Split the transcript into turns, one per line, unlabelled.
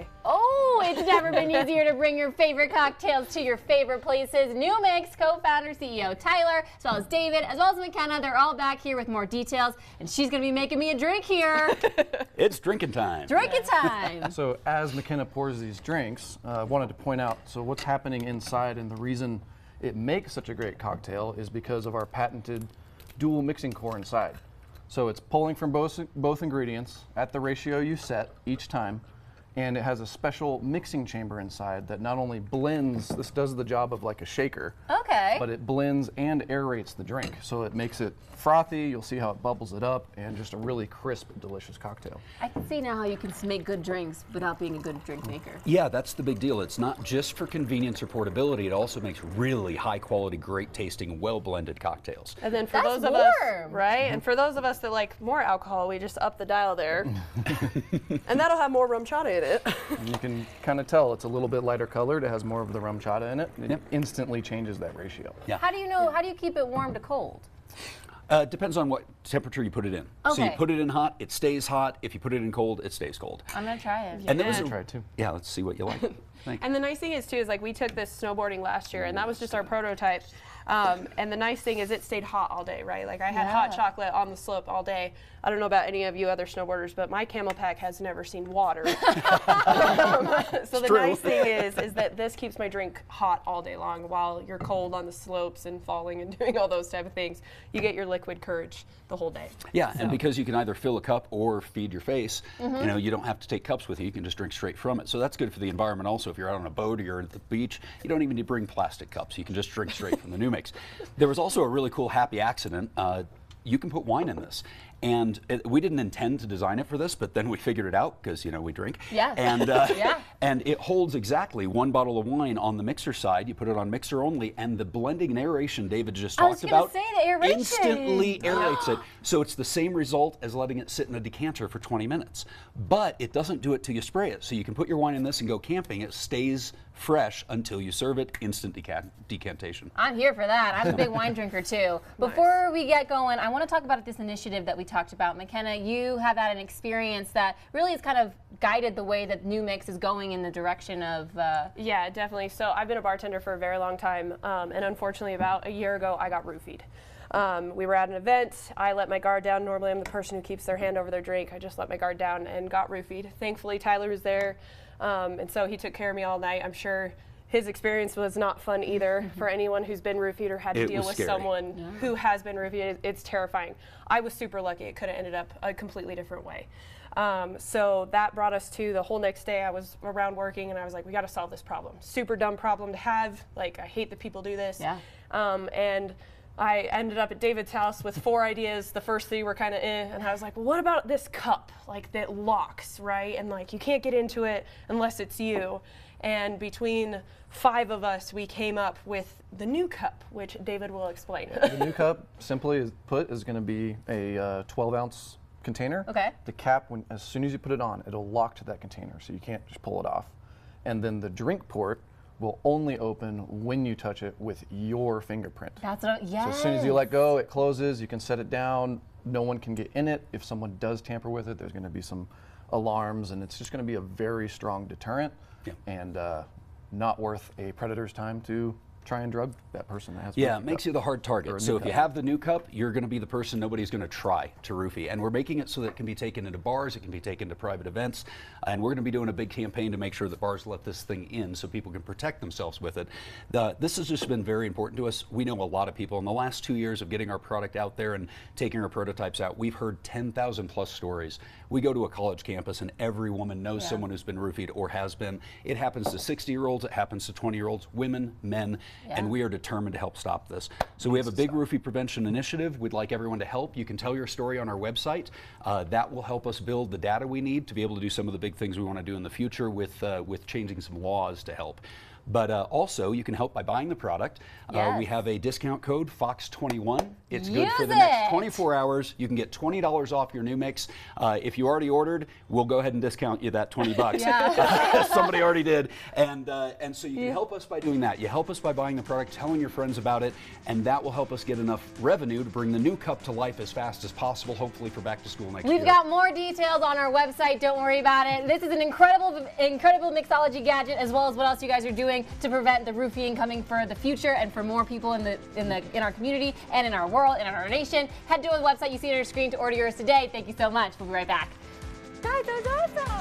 day.
Oh, it's never been easier to bring your favorite cocktails to your favorite places. pnüMix co-founder, CEO Tyler, as well as David, as well as McKenna, they're all back here with more details, and she's going to be making me a drink here.
It's drinking time.
Drinking time.
So as McKenna pours these drinks, I wanted to point out, so what's happening inside and the reason it makes such a great cocktail is because of our patented dual mixing core inside. So it's pulling from both ingredients at the ratio you set each time, and it has a special mixing chamber inside that not only blends, this does the job of like a shaker,
Okay.
but it blends and aerates the drink. So it makes it frothy, you'll see how it bubbles it up, and just a really crisp, delicious cocktail.
I can see now how you can make good drinks without being a good drink maker.
Yeah, that's the big deal. It's not just for convenience or portability. It also makes really high quality, great tasting, well blended cocktails.
And then for
That's
those of us,
warm.
right? And for those of us that like more alcohol, we just up the dial there. And that'll have more rum chata in it.
And you can kind of tell it's a little bit lighter colored, it has more of the rum chata in it, and it instantly changes that ratio.
Yeah.
How do you keep it warm to cold?
Depends on what temperature you put it in. So you
Okay.
put it in hot, it stays hot. If you put it in cold, it stays cold.
I'm going to try it.
And there was
I'll try it too.
Yeah, let's see what you like. Thank you.
And the nice thing is too is like we took this snowboarding last year, and that was just our prototype. And the nice thing is it stayed hot all day, right? Like I had hot chocolate on the slope all day. I don't know about any of you other snowboarders, but my Camel Pack has never seen water. So the nice thing is that this keeps my drink hot all day long while you're cold on the slopes and falling and doing all those type of things. You get your liquid courage the whole day.
Yeah, and because you can either fill a cup or feed your face, you know, you don't have to take cups with you. You can just drink straight from it. So that's good for the environment also. If you're out on a boat or you're at the beach, you don't even need to bring plastic cups. You can just drink straight from the pnüMix. There was also a really cool happy accident. You can put wine in this. And we didn't intend to design it for this, but then we figured it out because, you know, we drink.
Yes.
And,
Yeah.
and it holds exactly one bottle of wine on the mixer side. You put it on mixer only, and the blending and aeration David just
I was
talked
gonna
about
say the aeration.
instantly aerates it. So it's the same result as letting it sit in a decanter for 20 minutes. But it doesn't do it till you spray it. So you can put your wine in this and go camping. It stays fresh until you serve it, instant decantation.
I'm here for that. I'm a big wine drinker too. Before we get going, I want to talk about this initiative that we talked about. McKenna, you have had an experience that really has kind of guided the way that pnüMix is going in the direction of...
Yeah, definitely. So I've been a bartender for a very long time, and unfortunately about a year ago I got roofied. We were at an event, I let my guard down. Normally I'm the person who keeps their hand over their drink. I just let my guard down and got roofied. Thankfully Tyler was there, and so he took care of me all night. I'm sure his experience was not fun either for anyone who's been roofied or had to deal with someone who has been roofied. It's terrifying. I was super lucky. It could have ended up a completely different way. So that brought us to the whole next day. I was around working and I was like, we got to solve this problem. Super dumb problem to have. Like, I hate that people do this.
Yeah.
And I ended up at David's house with 4 ideas. The first 3 were kind of and I was like, well, what about this cup, like that locks, right? And like, you can't get into it unless it's you. And between 5 of us, we came up with the new cup, which David will explain.
The new cup, simply put, is going to be a 12-ounce container.
Okay.
The cap, as soon as you put it on, it'll lock to that container, so you can't just pull it off. And then the drink port will only open when you touch it with your fingerprint.
That's what
So as soon as you let go, it closes, you can set it down, no one can get in it. If someone does tamper with it, there's going to be some alarms, and it's just going to be a very strong deterrent, and not worth a predator's time to try and drug that person that has.
Yeah, it makes you the hard target. So if you have the new cup, you're going to be the person nobody's going to try to roofie. And we're making it so that it can be taken into bars, it can be taken to private events, and we're going to be doing a big campaign to make sure that bars let this thing in so people can protect themselves with it. This has just been very important to us. We know a lot of people in the last 2 years of getting our product out there and taking our prototypes out. We've heard 10,000 plus stories. We go to a college campus and every woman knows someone who's been roofied or has been. It happens to 60-year-olds, it happens to 20-year-olds, women, men, and we are determined to help stop this. So we have a big roofie prevention initiative. We'd like everyone to help. You can tell your story on our website. That will help us build the data we need to be able to do some of the big things we want to do in the future with changing some laws to help. But also, you can help by buying the product.
Yes.
We have a discount code, Fox21. It's good
Use
for the next
it.
24 hours. You can get $20 off your new mix. If you already ordered, we'll go ahead and discount you that $20.
Yeah.
Somebody already did. And so you can help us by doing that. You help us by buying the product, telling your friends about it, and that will help us get enough revenue to bring the new cup to life as fast as possible, hopefully for back to school next year.
We've got more details on our website. Don't worry about it. This is an incredible mixology gadget, as well as what else you guys are doing to prevent the roofing coming for the future and for more people in our community and in our world and in our nation. Head to the website you see on your screen to order yours today. Thank you so much. We'll be right back. Guys, that was awesome.